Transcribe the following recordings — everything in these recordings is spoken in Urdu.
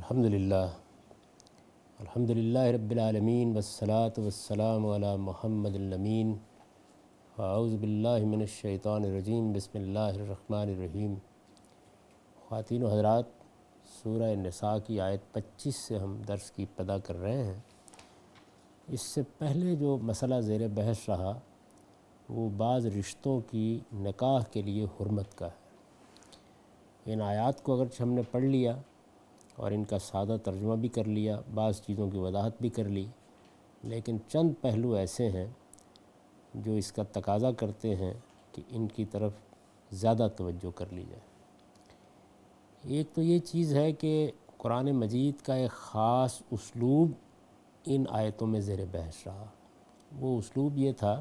الحمدللہ رب العالمین والصلاة والسلام علی محمد الامین اعوذ باللہ من الشیطان الرجیم بسم اللہ الرحمن الرحیم۔ خواتین و حضرات، سورہ نساء کی آیت 25 سے ہم درس کی ابتدا کر رہے ہیں۔ اس سے پہلے جو مسئلہ زیر بحث رہا وہ بعض رشتوں کی نکاح کے لیے حرمت کا ہے۔ ان آیات کو اگرچہ ہم نے پڑھ لیا اور ان کا سادہ ترجمہ بھی کر لیا، بعض چیزوں کی وضاحت بھی کر لی، لیکن چند پہلو ایسے ہیں جو اس کا تقاضا کرتے ہیں کہ ان کی طرف زیادہ توجہ کر لی جائے۔ ایک تو یہ چیز ہے کہ قرآن مجید کا ایک خاص اسلوب ان آیتوں میں زیر بحث رہا۔ وہ اسلوب یہ تھا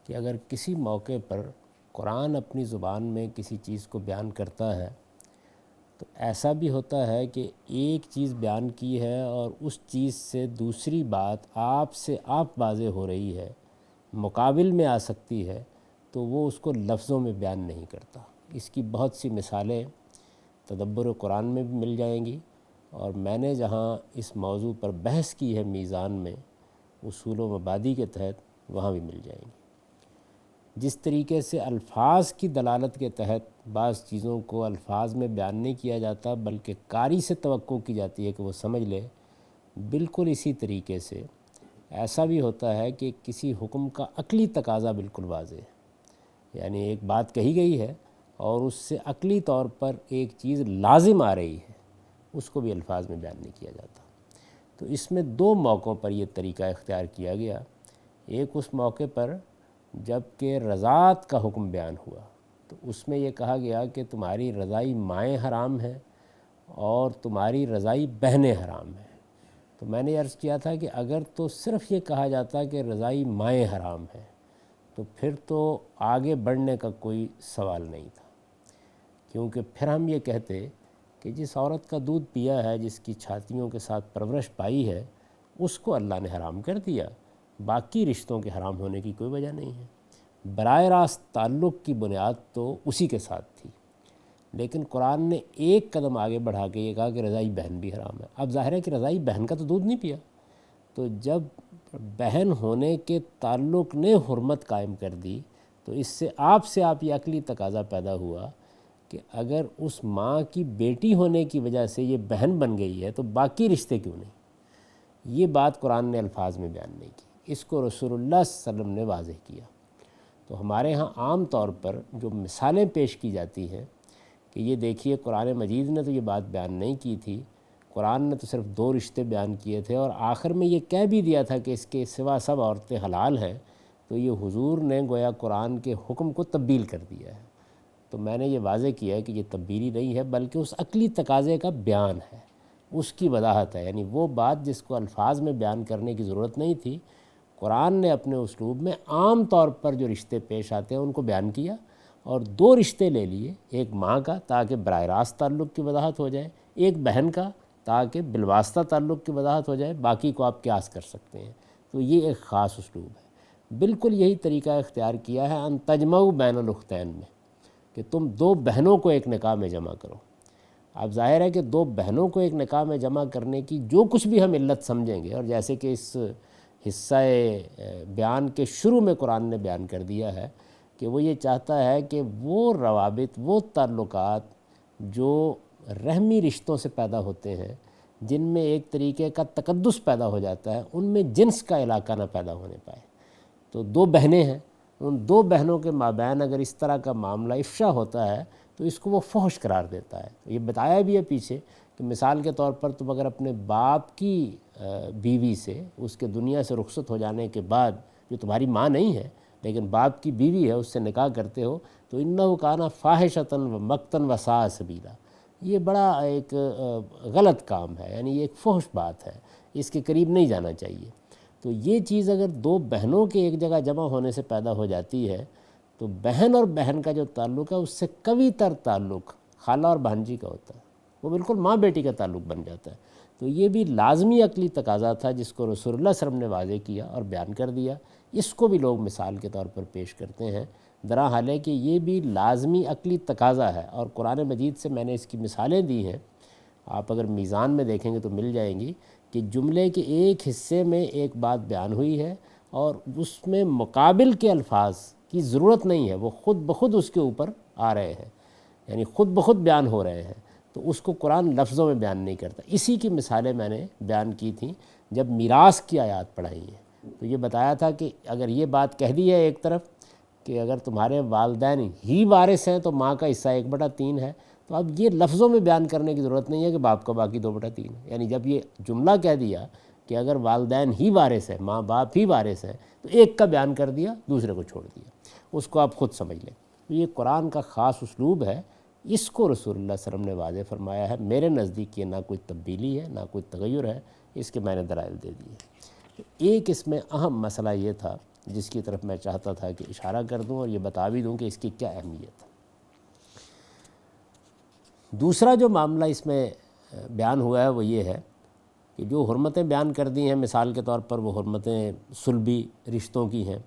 کہ اگر کسی موقع پر قرآن اپنی زبان میں کسی چیز کو بیان کرتا ہے تو ایسا بھی ہوتا ہے کہ ایک چیز بیان کی ہے اور اس چیز سے دوسری بات آپ سے آپ واضح ہو رہی ہے، مقابل میں آ سکتی ہے، تو وہ اس کو لفظوں میں بیان نہیں کرتا۔ اس کی بہت سی مثالیں تدبر قرآن میں بھی مل جائیں گی، اور میں نے جہاں اس موضوع پر بحث کی ہے میزان میں، اصول و مبادی کے تحت، وہاں بھی مل جائیں گی۔ جس طریقے سے الفاظ کی دلالت کے تحت بعض چیزوں کو الفاظ میں بیان نہیں کیا جاتا بلکہ قاری سے توقع کی جاتی ہے کہ وہ سمجھ لے، بالکل اسی طریقے سے ایسا بھی ہوتا ہے کہ کسی حکم کا عقلی تقاضا بالکل واضح ہے، یعنی ایک بات کہی گئی ہے اور اس سے عقلی طور پر ایک چیز لازم آ رہی ہے، اس کو بھی الفاظ میں بیان نہیں کیا جاتا۔ تو اس میں دو موقعوں پر یہ طریقہ اختیار کیا گیا۔ ایک اس موقع پر جب کہ رضاعت کا حکم بیان ہوا تو اس میں یہ کہا گیا کہ تمہاری رضائی مائیں حرام ہیں اور تمہاری رضائی بہنیں حرام ہیں۔ تو میں نے عرض کیا تھا کہ اگر تو صرف یہ کہا جاتا کہ رضائی مائیں حرام ہیں تو پھر تو آگے بڑھنے کا کوئی سوال نہیں تھا، کیونکہ پھر ہم یہ کہتے کہ جس عورت کا دودھ پیا ہے، جس کی چھاتیوں کے ساتھ پرورش پائی ہے، اس کو اللہ نے حرام کر دیا، باقی رشتوں کے حرام ہونے کی کوئی وجہ نہیں ہے۔ براہ راست تعلق کی بنیاد تو اسی کے ساتھ تھی، لیکن قرآن نے ایک قدم آگے بڑھا کے یہ کہا کہ رضائی بہن بھی حرام ہے۔ اب ظاہر ہے کہ رضائی بہن کا تو دودھ نہیں پیا، تو جب بہن ہونے کے تعلق نے حرمت قائم کر دی تو اس سے آپ یہ عقلی تقاضا پیدا ہوا کہ اگر اس ماں کی بیٹی ہونے کی وجہ سے یہ بہن بن گئی ہے تو باقی رشتے کیوں نہیں؟ یہ بات قرآن نے الفاظ میں بیان نہیں کی، اس کو رسول اللہ صلی اللہ علیہ وسلم نے واضح کیا۔ تو ہمارے ہاں عام طور پر جو مثالیں پیش کی جاتی ہیں کہ یہ دیکھیے قرآن مجید نے تو یہ بات بیان نہیں کی تھی، قرآن نے تو صرف دو رشتے بیان کیے تھے اور آخر میں یہ کہہ بھی دیا تھا کہ اس کے سوا سب عورتیں حلال ہیں، تو یہ حضور نے گویا قرآن کے حکم کو تبدیل کر دیا ہے۔ تو میں نے یہ واضح کیا ہے کہ یہ تبدیلی نہیں ہے بلکہ اس عقلی تقاضے کا بیان ہے، اس کی وضاحت ہے، یعنی وہ بات جس کو الفاظ میں بیان کرنے کی ضرورت نہیں تھی، قرآن نے اپنے اسلوب میں عام طور پر جو رشتے پیش آتے ہیں ان کو بیان کیا، اور دو رشتے لے لیے، ایک ماں کا تاکہ براہ راست تعلق کی وضاحت ہو جائے، ایک بہن کا تاکہ بالواسطہ تعلق کی وضاحت ہو جائے، باقی کو آپ قیاس کر سکتے ہیں۔ تو یہ ایک خاص اسلوب ہے۔ بالکل یہی طریقہ اختیار کیا ہے ان تجمعوا بین الاختین میں، کہ تم دو بہنوں کو ایک نکاح میں جمع کرو۔ اب ظاہر ہے کہ دو بہنوں کو ایک نکاح میں جمع کرنے کی جو کچھ بھی ہم علت سمجھیں گے، اور جیسے کہ اس حصہ بیان کے شروع میں قرآن نے بیان کر دیا ہے کہ وہ یہ چاہتا ہے کہ وہ روابط، وہ تعلقات جو رحمی رشتوں سے پیدا ہوتے ہیں، جن میں ایک طریقے کا تقدس پیدا ہو جاتا ہے، ان میں جنس کا علاقہ نہ پیدا ہونے پائے۔ تو دو بہنیں ہیں، ان دو بہنوں کے مابین اگر اس طرح کا معاملہ افشا ہوتا ہے تو اس کو وہ فحش قرار دیتا ہے۔ یہ بتایا بھی ہے پیچھے کہ مثال کے طور پر تم اگر اپنے باپ کی بیوی سے، اس کے دنیا سے رخصت ہو جانے کے بعد، جو تمہاری ماں نہیں ہے لیکن باپ کی بیوی ہے، اس سے نکاح کرتے ہو تو انہ کان فاحشۃ و مقتا و ساء سبیلا، یہ بڑا ایک غلط کام ہے، یعنی یہ ایک فحش بات ہے، اس کے قریب نہیں جانا چاہیے۔ تو یہ چیز اگر دو بہنوں کے ایک جگہ جمع ہونے سے پیدا ہو جاتی ہے تو بہن اور بہن کا جو تعلق ہے اس سے قوی تر تعلق خالہ اور بھانجی کا ہوتا ہے، وہ بالکل ماں بیٹی کا تعلق بن جاتا ہے۔ تو یہ بھی لازمی عقلی تقاضا تھا جس کو رسول اللہ صلی اللہ علیہ وسلم نے واضح کیا اور بیان کر دیا۔ اس کو بھی لوگ مثال کے طور پر پیش کرتے ہیں، درا حال ہے کہ یہ بھی لازمی عقلی تقاضا ہے، اور قرآن مجید سے میں نے اس کی مثالیں دی ہیں آپ اگر میزان میں دیکھیں گے تو مل جائیں گی کہ جملے کے ایک حصے میں ایک بات بیان ہوئی ہے اور اس میں مقابل کے الفاظ کی ضرورت نہیں ہے، وہ خود بخود اس کے اوپر آ رہے ہیں، یعنی خود بخود بیان ہو رہے ہیں، تو اس کو قرآن لفظوں میں بیان نہیں کرتا۔ اسی کی مثالیں میں نے بیان کی تھیں جب میراث کی آیات پڑھائی ہیں، تو یہ بتایا تھا کہ اگر یہ بات کہہ دی ہے ایک طرف کہ اگر تمہارے والدین ہی وارث ہیں تو ماں کا حصہ 1/3 ہے، تو اب یہ لفظوں میں بیان کرنے کی ضرورت نہیں ہے کہ باپ کا باقی 2/3 ہے۔ یعنی جب یہ جملہ کہہ دیا کہ اگر والدین ہی وارث ہیں، ماں باپ ہی وارث ہیں، تو ایک کا بیان کر دیا، دوسرے کو چھوڑ دیا، اس کو آپ خود سمجھ لیں۔ تو یہ قرآن کا خاص اسلوب ہے، اس کو رسول اللہ صلی اللہ علیہ وسلم نے واضح فرمایا ہے۔ میرے نزدیک یہ نہ کوئی تبدیلی ہے، نہ کوئی تغیر ہے، اس کے میں نے دلائل دے دیے۔ ایک اس میں اہم مسئلہ یہ تھا جس کی طرف میں چاہتا تھا کہ اشارہ کر دوں اور یہ بتا بھی دوں کہ اس کی کیا اہمیت ہے۔ دوسرا جو معاملہ اس میں بیان ہوا ہے وہ یہ ہے کہ جو حرمتیں بیان کر دی ہیں، مثال کے طور پر وہ حرمتیں صلبی رشتوں کی ہیں،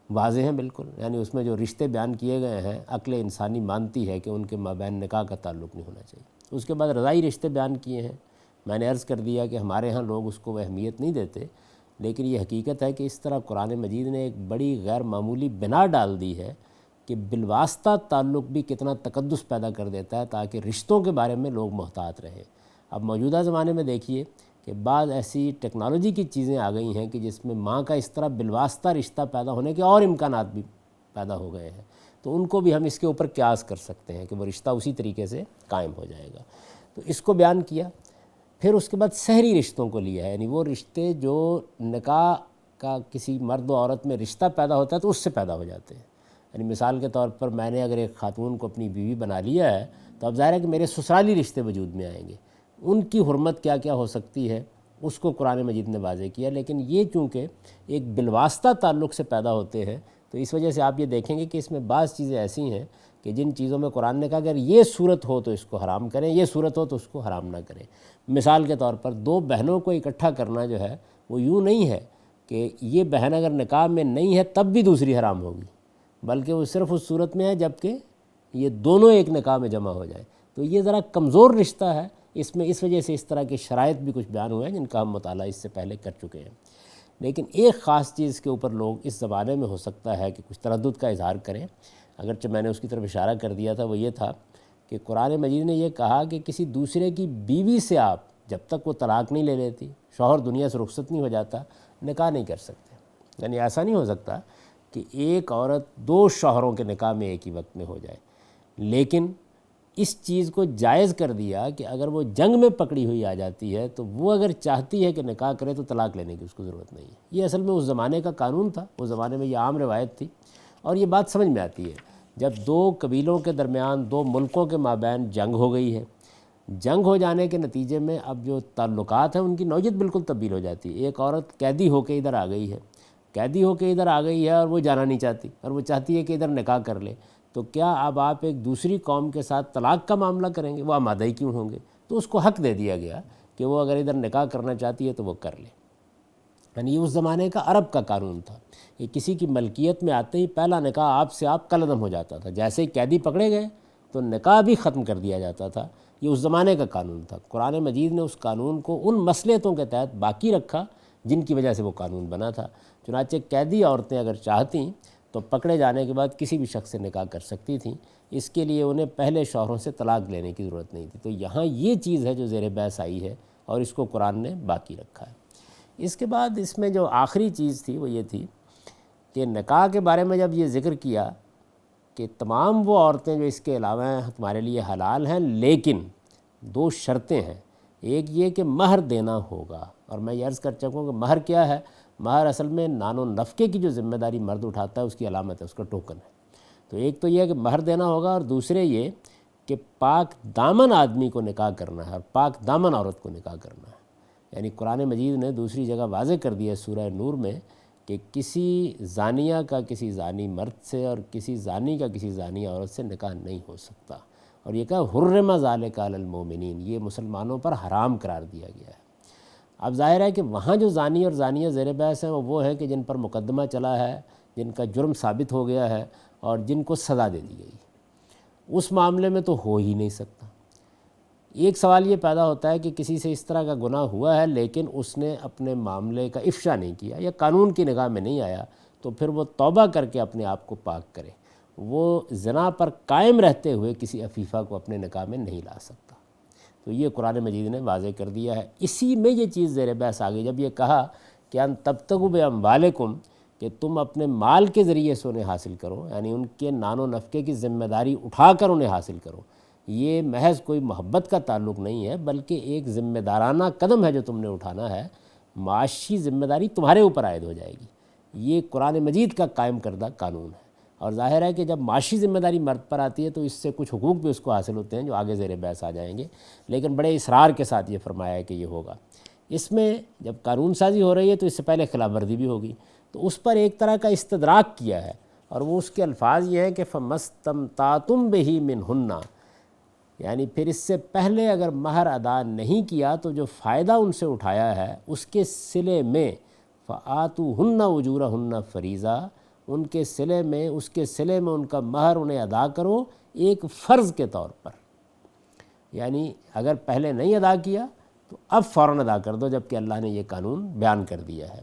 واضح ہیں بالکل، یعنی اس میں جو رشتے بیان کیے گئے ہیں عقل انسانی مانتی ہے کہ ان کے مابین نکاح کا تعلق نہیں ہونا چاہیے۔ اس کے بعد رضائی رشتے بیان کیے ہیں، میں نے عرض کر دیا کہ ہمارے ہاں لوگ اس کو اہمیت نہیں دیتے، لیکن یہ حقیقت ہے کہ اس طرح قرآن مجید نے ایک بڑی غیر معمولی بنا ڈال دی ہے کہ بالواسطہ تعلق بھی کتنا تقدس پیدا کر دیتا ہے تاکہ رشتوں کے بارے میں لوگ محتاط رہیں۔ اب موجودہ زمانے میں دیکھیے کہ بعض ایسی ٹیکنالوجی کی چیزیں آ گئی ہیں کہ جس میں ماں کا اس طرح بالواسطہ رشتہ پیدا ہونے کے اور امکانات بھی پیدا ہو گئے ہیں، تو ان کو بھی ہم اس کے اوپر قیاس کر سکتے ہیں کہ وہ رشتہ اسی طریقے سے قائم ہو جائے گا، تو اس کو بیان کیا۔ پھر اس کے بعد سحری رشتوں کو لیا ہے، یعنی وہ رشتے جو نکاح کا کسی مرد و عورت میں رشتہ پیدا ہوتا ہے تو اس سے پیدا ہو جاتے ہیں۔ یعنی مثال کے طور پر میں نے اگر ایک خاتون کو اپنی بیوی بنا لیا ہے تو اب ظاہر ہے کہ میرے سسرالی رشتے وجود میں آئیں گے، ان کی حرمت کیا کیا ہو سکتی ہے اس کو قرآن مجید نے واضح کیا، لیکن یہ چونکہ ایک بالواسطہ تعلق سے پیدا ہوتے ہیں تو اس وجہ سے آپ یہ دیکھیں گے کہ اس میں بعض چیزیں ایسی ہیں کہ جن چیزوں میں قرآن نے کہا کہ اگر یہ صورت ہو تو اس کو حرام کریں، یہ صورت ہو تو اس کو حرام نہ کریں۔ مثال کے طور پر 2 بہنوں کو اکٹھا کرنا جو ہے وہ یوں نہیں ہے کہ یہ بہن اگر نکاح میں نہیں ہے تب بھی دوسری حرام ہوگی، بلکہ وہ صرف اس صورت میں ہے جب کہ یہ دونوں ایک نکاح میں جمع ہو جائے، تو یہ ذرا کمزور رشتہ ہے، اس میں اس وجہ سے اس طرح کے شرائط بھی کچھ بیان ہوئے ہیں جن کا ہم مطالعہ اس سے پہلے کر چکے ہیں۔ لیکن ایک خاص چیز کے اوپر لوگ اس زمانے میں ہو سکتا ہے کہ کچھ تردد کا اظہار کریں، اگرچہ میں نے اس کی طرف اشارہ کر دیا تھا، وہ یہ تھا کہ قرآن مجید نے یہ کہا کہ کسی دوسرے کی بیوی سے آپ جب تک وہ طلاق نہیں لے لیتی، شوہر دنیا سے رخصت نہیں ہو جاتا، نکاح نہیں کر سکتے۔ یعنی ایسا نہیں ہو سکتا کہ ایک عورت 2 شوہروں کے نکاح میں ایک ہی وقت میں ہو جائے، لیکن اس چیز کو جائز کر دیا کہ اگر وہ جنگ میں پکڑی ہوئی آ جاتی ہے تو وہ اگر چاہتی ہے کہ نکاح کرے تو طلاق لینے کی اس کو ضرورت نہیں ہے۔ یہ اصل میں اس زمانے کا قانون تھا، اس زمانے میں یہ عام روایت تھی، اور یہ بات سمجھ میں آتی ہے جب 2 قبیلوں کے درمیان 2 ملکوں کے مابین جنگ ہو گئی ہے، جنگ ہو جانے کے نتیجے میں اب جو تعلقات ہیں ان کی نوعیت بالکل تبدیل ہو جاتی ہے۔ ایک عورت قیدی ہو کے ادھر آ گئی ہے، قیدی ہو کے ادھر آ گئی ہے اور وہ جانا نہیں چاہتی اور وہ چاہتی ہے کہ ادھر نکاح کر لے، تو کیا اب آپ ایک دوسری قوم کے ساتھ طلاق کا معاملہ کریں گے؟ وہ آمادہ ہی کیوں ہوں گے؟ تو اس کو حق دے دیا گیا کہ وہ اگر ادھر نکاح کرنا چاہتی ہے تو وہ کر لے۔ یعنی یہ اس زمانے کا عرب کا قانون تھا، یہ کسی کی ملکیت میں آتے ہی پہلا نکاح آپ سے آپ کالعدم ہو جاتا تھا، جیسے ہی قیدی پکڑے گئے تو نکاح بھی ختم کر دیا جاتا تھا۔ یہ اس زمانے کا قانون تھا۔ قرآن مجید نے اس قانون کو ان مصلحتوں کے تحت باقی رکھا جن کی وجہ سے وہ قانون بنا تھا۔ چنانچہ قیدی عورتیں اگر چاہتیں تو پکڑے جانے کے بعد کسی بھی شخص سے نکاح کر سکتی تھیں، اس کے لیے انہیں پہلے شوہروں سے طلاق لینے کی ضرورت نہیں تھی۔ تو یہاں یہ چیز ہے جو زیر بحث آئی ہے اور اس کو قرآن نے باقی رکھا ہے۔ اس کے بعد اس میں جو آخری چیز تھی وہ یہ تھی کہ نکاح کے بارے میں جب یہ ذکر کیا کہ تمام وہ عورتیں جو اس کے علاوہ ہیں تمہارے لیے حلال ہیں، لیکن 2 شرطیں ہیں۔ ایک یہ کہ مہر دینا ہوگا، اور میں یہ عرض کر چکوں کہ مہر کیا ہے؟ مہر اصل میں نان و نفقے کی جو ذمہ داری مرد اٹھاتا ہے اس کی علامت ہے، اس کا ٹوکن ہے۔ تو ایک تو یہ ہے کہ مہر دینا ہوگا، اور دوسرے یہ کہ پاک دامن آدمی کو نکاح کرنا ہے اور پاک دامن عورت کو نکاح کرنا ہے۔ یعنی قرآن مجید نے دوسری جگہ واضح کر دیا ہے سورہ نور میں کہ کسی زانیہ کا کسی زانی مرد سے اور کسی زانی کا کسی زانیہ عورت سے نکاح نہیں ہو سکتا، اور یہ کہا حرم ذالک علی المؤمنین، یہ مسلمانوں پر حرام قرار دیا گیا ہے۔ اب ظاہر ہے کہ وہاں جو زانی اور زانیہ زیر بحث ہیں وہ ہیں کہ جن پر مقدمہ چلا ہے، جن کا جرم ثابت ہو گیا ہے اور جن کو سزا دے دی گئی، اس معاملے میں تو ہو ہی نہیں سکتا۔ ایک سوال یہ پیدا ہوتا ہے کہ کسی سے اس طرح کا گناہ ہوا ہے لیکن اس نے اپنے معاملے کا افشا نہیں کیا یا قانون کی نگاہ میں نہیں آیا، تو پھر وہ توبہ کر کے اپنے آپ کو پاک کرے، وہ زنا پر قائم رہتے ہوئے کسی عفیفہ کو اپنے نکاح میں نہیں لا سکتا۔ تو یہ قرآن مجید نے واضح کر دیا ہے۔ اسی میں یہ چیز زیر بحث آ گئی جب یہ کہا کہ ان تبتغوا باموالکم، کہ تم اپنے مال کے ذریعے سے انہیں حاصل کرو، یعنی ان کے نان و نفقے کی ذمہ داری اٹھا کر انہیں حاصل کرو۔ یہ محض کوئی محبت کا تعلق نہیں ہے، بلکہ ایک ذمہ دارانہ قدم ہے جو تم نے اٹھانا ہے، معاشی ذمہ داری تمہارے اوپر عائد ہو جائے گی۔ یہ قرآن مجید کا قائم کردہ قانون ہے، اور ظاہر ہے کہ جب معاشی ذمہ داری مرد پر آتی ہے تو اس سے کچھ حقوق بھی اس کو حاصل ہوتے ہیں جو آگے زیر بحث آ جائیں گے، لیکن بڑے اصرار کے ساتھ یہ فرمایا ہے کہ یہ ہوگا۔ اس میں جب قانون سازی ہو رہی ہے تو اس سے پہلے خلاف ورزی بھی ہوگی، تو اس پر ایک طرح کا استدراک کیا ہے، اور وہ اس کے الفاظ یہ ہیں کہ فَمَسْتَمْتَعْتُمْ بِهِ مِنْهُنَّ، یعنی پھر اس سے پہلے اگر مہر ادا نہیں کیا تو جو فائدہ ان سے اٹھایا ہے اس کے صلے میں فَآتُوهُنَّ أُجُورَهُنَّ فَرِيضَةً، ان کے صلے میں، اس کے صلے میں ان کا مہر انہیں ادا کرو ایک فرض کے طور پر، یعنی اگر پہلے نہیں ادا کیا تو اب فوراً ادا کر دو، جبکہ اللہ نے یہ قانون بیان کر دیا ہے۔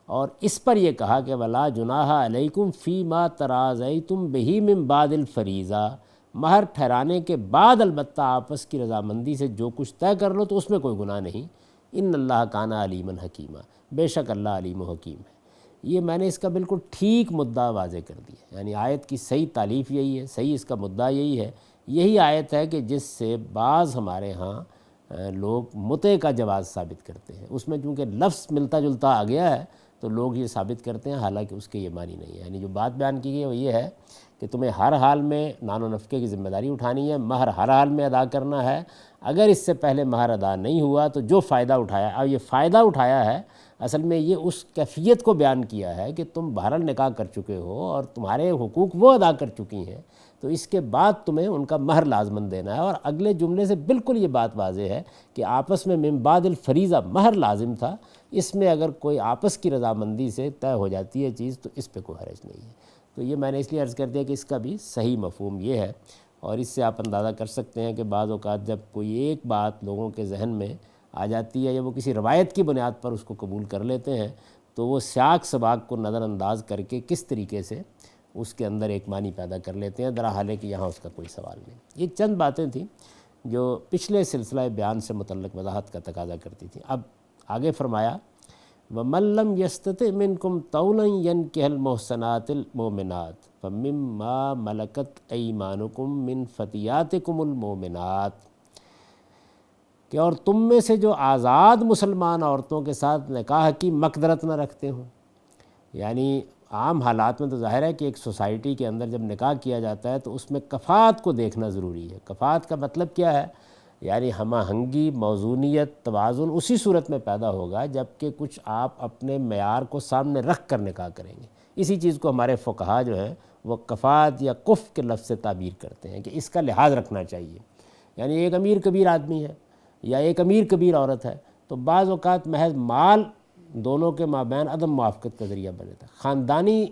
اور اس پر یہ کہا کہ وَلَا جُنَاحَ عَلَيْكُمْ فِي مَا تَرَاضَيْتُمْ بِهِ مِن بَعْدِ الْفَرِيضَةِ، مہر ٹھہرانے کے بعد البتہ آپس کی رضامندی سے جو کچھ طے کر لو تو اس میں کوئی گناہ نہیں۔ ان اللہ کان علیما حکیما، بے شک اللہ علیم و حکیم ہے۔ یہ میں نے اس کا بالکل ٹھیک مدعا واضح کر دیا، یعنی آیت کی صحیح تالیف یہی ہے، صحیح اس کا مدعا یہی ہے۔ یہی آیت ہے کہ جس سے بعض ہمارے ہاں لوگ متع کا جواز ثابت کرتے ہیں، اس میں چونکہ لفظ ملتا جلتا آ گیا ہے تو لوگ یہ ثابت کرتے ہیں، حالانکہ اس کے یہ معنی نہیں ہے۔ یعنی جو بات بیان کی گئی وہ یہ ہے کہ تمہیں ہر حال میں نان و نفقے کی ذمہ داری اٹھانی ہے، مہر ہر حال میں ادا کرنا ہے۔ اگر اس سے پہلے مہر ادا نہیں ہوا تو جو فائدہ اٹھایا، اور یہ فائدہ اٹھایا ہے اصل میں یہ اس کیفیت کو بیان کیا ہے کہ تم بہرحال نکاح کر چکے ہو اور تمہارے حقوق وہ ادا کر چکی ہیں، تو اس کے بعد تمہیں ان کا مہر لازماً دینا ہے۔ اور اگلے جملے سے بالکل یہ بات واضح ہے کہ آپس میں من بعد الفریضہ مہر لازم تھا، اس میں اگر کوئی آپس کی رضامندی سے طے ہو جاتی ہے چیز تو اس پہ کوئی حرج نہیں ہے۔ تو یہ میں نے اس لیے عرض کر دیا کہ اس کا بھی صحیح مفہوم یہ ہے، اور اس سے آپ اندازہ کر سکتے ہیں کہ بعض اوقات جب کوئی ایک بات لوگوں کے ذہن میں آ جاتی ہے یا وہ کسی روایت کی بنیاد پر اس کو قبول کر لیتے ہیں تو وہ سیاق سباق کو نظر انداز کر کے کس طریقے سے اس کے اندر ایک معنی پیدا کر لیتے ہیں، درحال ہے کہ یہاں اس کا کوئی سوال نہیں۔ یہ چند باتیں تھیں جو پچھلے سلسلہ بیان سے متعلق وضاحت کا تقاضا کرتی تھیں۔ اب آگے فرمایا وَمَن لَّمْ يَسْتَطِعْ مِنكُمْ طَوْلًا يَنكِحَ الْمُحْصَنَاتِ الْمُؤْمِنَاتِ فَمِمَّا مَلَكَتْ أَيْمَانُكُم مِّن فَتِيَاتِكُمُ الْمُؤْمِنَاتِ، کہ اور تم میں سے جو آزاد مسلمان عورتوں کے ساتھ نکاح کی مقدرت نہ رکھتے ہوں، یعنی عام حالات میں تو ظاہر ہے کہ ایک سوسائٹی کے اندر جب نکاح کیا جاتا ہے تو اس میں کفاءت کو دیکھنا ضروری ہے۔ کفاءت کا مطلب کیا ہے؟ یعنی ہمہ ہنگی، موزونیت، توازن اسی صورت میں پیدا ہوگا جب کہ کچھ آپ اپنے معیار کو سامنے رکھ کر نکاح کریں گے۔ اسی چیز کو ہمارے فقہا جو ہیں وہ کفاءت یا کف کے لفظ سے تعبیر کرتے ہیں کہ اس کا لحاظ رکھنا چاہیے۔ یعنی ایک امیر کبیر آدمی ہے یا ایک امیر کبیر عورت ہے تو بعض اوقات محض مال دونوں کے مابین عدم موافقت کا ذریعہ بن جاتا ہے، خاندانی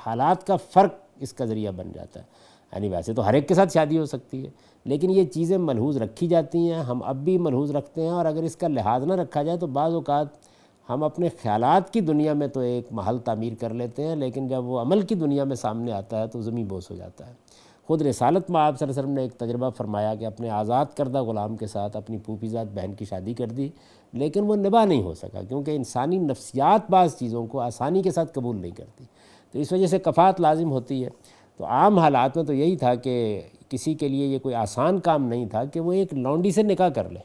حالات کا فرق اس کا ذریعہ بن جاتا ہے۔ یعنی ویسے تو ہر ایک کے ساتھ شادی ہو سکتی ہے لیکن یہ چیزیں ملحوظ رکھی جاتی ہیں، ہم اب بھی ملحوظ رکھتے ہیں، اور اگر اس کا لحاظ نہ رکھا جائے تو بعض اوقات ہم اپنے خیالات کی دنیا میں تو ایک محل تعمیر کر لیتے ہیں، لیکن جب وہ عمل کی دنیا میں سامنے آتا ہے تو زمیں بوس ہو جاتا ہے۔ خود رسالت میں آپ صلی اللہ علیہ وسلم نے ایک تجربہ فرمایا کہ اپنے آزاد کردہ غلام کے ساتھ اپنی پھوپھی بہن کی شادی کر دی، لیکن وہ نبھا نہیں ہو سکا کیونکہ انسانی نفسیات بعض چیزوں کو آسانی کے ساتھ قبول نہیں کرتی، تو اس وجہ سے کفاءت لازم ہوتی ہے۔ تو عام حالات میں تو یہی تھا کہ کسی کے لیے یہ کوئی آسان کام نہیں تھا کہ وہ ایک لونڈی سے نکاح کر لے۔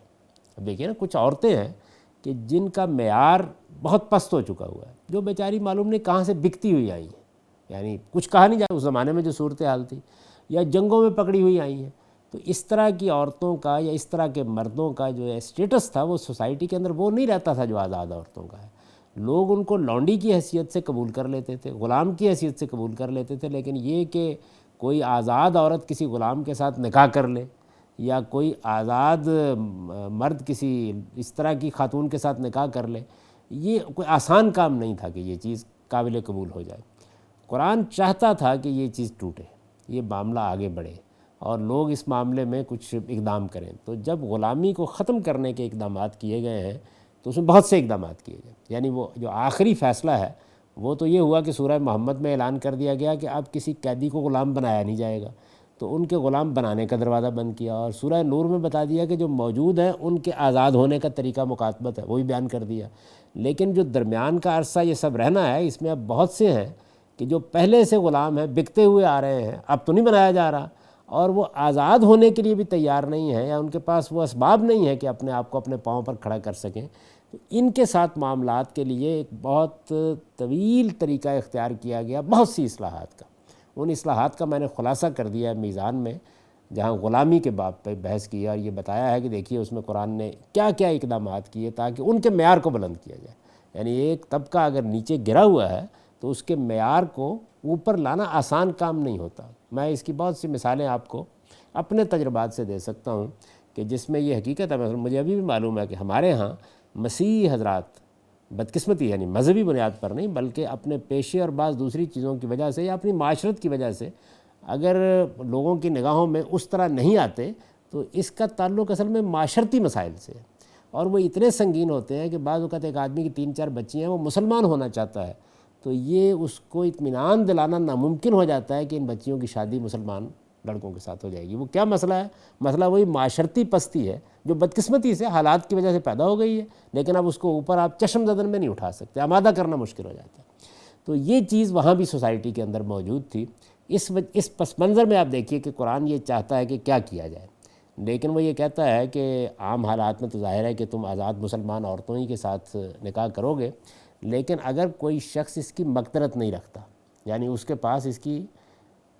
اب دیکھیے نا، کچھ عورتیں ہیں کہ جن کا معیار بہت پست ہو چکا ہوا ہے، جو بیچاری معلوم نہیں کہاں سے بکتی ہوئی آئی ہیں، یعنی کچھ کہا نہیں جائے اس زمانے میں جو صورتحال تھی، یا جنگوں میں پکڑی ہوئی آئی ہیں۔ تو اس طرح کی عورتوں کا یا اس طرح کے مردوں کا جو اسٹیٹس تھا وہ سوسائٹی کے اندر وہ نہیں رہتا تھا جو آزاد عورتوں کا ہے۔ لوگ ان کو لونڈی کی حیثیت سے قبول کر لیتے تھے، غلام کی حیثیت سے قبول کر لیتے تھے، لیکن یہ کہ کوئی آزاد عورت کسی غلام کے ساتھ نکاح کر لے یا کوئی آزاد مرد کسی اس طرح کی خاتون کے ساتھ نکاح کر لے، یہ کوئی آسان کام نہیں تھا کہ یہ چیز قابل قبول ہو جائے۔ قرآن چاہتا تھا کہ یہ چیز ٹوٹے، یہ معاملہ آگے بڑھے، اور لوگ اس معاملے میں کچھ اقدام کریں۔ تو جب غلامی کو ختم کرنے کے اقدامات کیے گئے ہیں تو اس میں بہت سے اقدامات کیے گئے، یعنی وہ جو آخری فیصلہ ہے وہ تو یہ ہوا کہ سورہ محمد میں اعلان کر دیا گیا کہ اب کسی قیدی کو غلام بنایا نہیں جائے گا، تو ان کے غلام بنانے کا دروازہ بند کیا، اور سورہ نور میں بتا دیا کہ جو موجود ہیں ان کے آزاد ہونے کا طریقہ مکاتبت ہے وہ بھی بیان کر دیا۔ لیکن جو درمیان کا عرصہ یہ سب رہنا ہے، اس میں اب بہت سے ہیں کہ جو پہلے سے غلام ہیں، بکتے ہوئے آ رہے ہیں، اب تو نہیں بنایا جا رہا، اور وہ آزاد ہونے کے لیے بھی تیار نہیں ہیں، یا ان کے پاس وہ اسباب نہیں ہے کہ اپنے آپ کو اپنے پاؤں پر کھڑا کر سکیں۔ تو ان کے ساتھ معاملات کے لیے ایک بہت طویل طریقہ اختیار کیا گیا، بہت سی اصلاحات کا۔ ان اصلاحات کا میں نے خلاصہ کر دیا ہے میزان میں، جہاں غلامی کے باب پہ بحث کیا اور یہ بتایا ہے کہ دیکھیے اس میں قرآن نے کیا کیا اقدامات کیے تاکہ ان کے معیار کو بلند کیا جائے۔ یعنی ایک طبقہ اگر نیچے گرا ہوا ہے تو اس کے معیار کو اوپر لانا آسان کام نہیں ہوتا۔ میں اس کی بہت سی مثالیں آپ کو اپنے تجربات سے دے سکتا ہوں کہ جس میں یہ حقیقت ہے۔ مثلا مجھے ابھی بھی معلوم ہے کہ ہمارے ہاں مسیحی حضرات بدقسمتی، یعنی مذہبی بنیاد پر نہیں بلکہ اپنے پیشے اور بعض دوسری چیزوں کی وجہ سے یا اپنی معاشرت کی وجہ سے اگر لوگوں کی نگاہوں میں اس طرح نہیں آتے تو اس کا تعلق اصل میں معاشرتی مسائل سے ہے، اور وہ اتنے سنگین ہوتے ہیں کہ بعض اوقات ایک آدمی کی 3-4 بچی ہیں، وہ مسلمان ہونا چاہتا ہے تو یہ اس کو اطمینان دلانا ناممکن ہو جاتا ہے کہ ان بچیوں کی شادی مسلمان لڑکوں کے ساتھ ہو جائے گی۔ وہ کیا مسئلہ ہے؟ مسئلہ وہی معاشرتی پستی ہے جو بدقسمتی سے حالات کی وجہ سے پیدا ہو گئی ہے، لیکن اب اس کو اوپر آپ چشم زدن میں نہیں اٹھا سکتے، آمادہ کرنا مشکل ہو جاتا ہے۔ تو یہ چیز وہاں بھی سوسائٹی کے اندر موجود تھی۔ اس پس منظر میں آپ دیکھیے کہ قرآن یہ چاہتا ہے کہ کیا کیا جائے، لیکن وہ یہ کہتا ہے کہ عام حالات میں تو ظاہر ہے کہ تم آزاد مسلمان عورتوں ہی کے ساتھ نکاح کرو گے، لیکن اگر کوئی شخص اس کی مقدرت نہیں رکھتا، یعنی اس کے پاس اس کی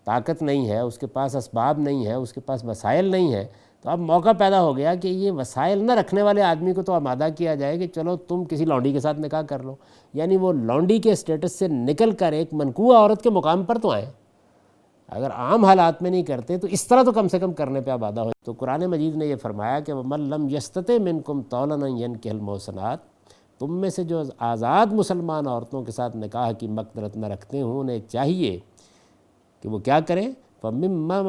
طاقت نہیں ہے، اس کے پاس اسباب نہیں ہے، اس کے پاس وسائل نہیں ہے، تو اب موقع پیدا ہو گیا کہ یہ وسائل نہ رکھنے والے آدمی کو تو آمادہ کیا جائے کہ چلو تم کسی لونڈی کے ساتھ نکاح کر لو، یعنی وہ لونڈی کے اسٹیٹس سے نکل کر ایک منکوہ عورت کے مقام پر تو آئیں۔ اگر عام حالات میں نہیں کرتے تو اس طرح تو کم سے کم کرنے پہ آمادہ ہو۔ تو قرآن مجید نے یہ فرمایا کہ وَمَن لَّمْ يَسْتَطِعْ مِنكُمْ طَوْلًا أَن يَنكِحَ الْمُحْصَنَاتِ، تم میں سے جو آزاد مسلمان عورتوں کے ساتھ نکاح کی مقدرت نہ رکھتے ہوں انہیں چاہیے کہ وہ کیا کریں، فَمِمَّا